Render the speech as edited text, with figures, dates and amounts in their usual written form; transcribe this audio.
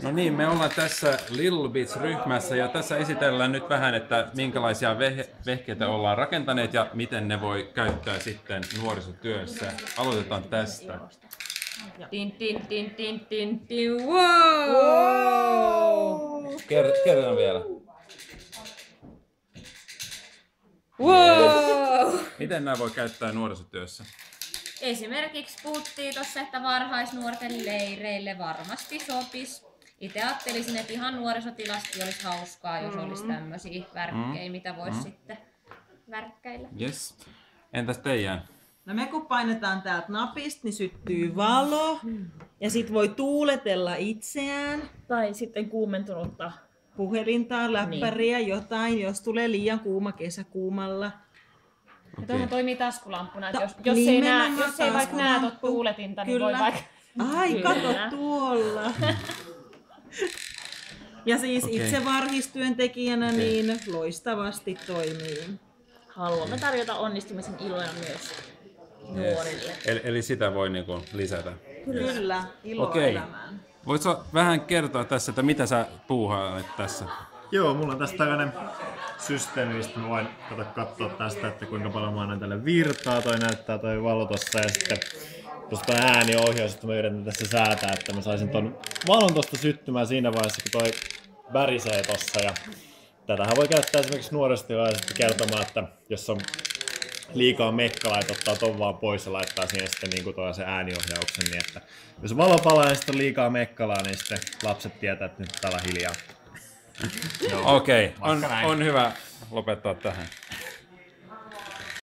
No niin, me ollaan tässä Little Bits-ryhmässä ja tässä esitellään nyt vähän, että minkälaisia vehkeitä ollaan rakentaneet ja miten ne voi käyttää sitten nuorisotyössä. Aloitetaan tästä. Tin tin tin tin tin tin. Wow! Kerran vielä. Wow! Miten nämä voi käyttää nuorisotyössä? Esimerkiksi puhuttiin tuossa, että varhaisnuorten leireille varmasti sopisi. Itse ajattelisin, että ihan nuorisotilasti olisi hauskaa, jos olisi tämmöisiä värkkejä, mitä voisi sitten värkkäillä. Yes. Entäs teidän? No me kun painetaan täältä napista, niin syttyy valo ja sit voi tuuletella itseään. Tai sitten kuumentunutta. Puhelintaa, läppäriä, jos tulee liian kuuma kesäkuumalla. Ja tuohon toimii taskulampuna, että jos nimenomaan ei vaikka näe taskulamppu. tuuletinta, niin Kyllä. voi vaikka... Ai, Kyllä. kato tuolla. Ja siis itse varhistyöntekijänä niin loistavasti toimii. Haluamme tarjota onnistumisen iloja myös nuorille. Eli sitä voi niinku lisätä. Kyllä, iloa Okei. elämään. Voitko vähän kertoa tässä, että mitä sä puuhailet tässä? Joo, mulla on tässä tällainen systeemi, mistä mä voin katsoa tästä, että kuinka paljon mä annan tälle virtaa. Toi näyttää toi valo tossa ja sitten tuosta ääniohjaus, että mä yritän tässä säätää, että mä saisin ton valon tosta syttymään siinä vaiheessa, kun toi värisee tossa. Ja tätähän voi käyttää esimerkiksi nuorisotilaiset kertomaan, että jos on liikaa mekkalaa, että ottaa ton vaan pois ja laittaa siihen sitten niin kuin se ääniohjauksen, niin että jos valo palaa ja sitten on liikaa mekkalaa, niin sitten lapset tietää, että nyt täällä hiljaa. Okei, on hyvä lopettaa tähän.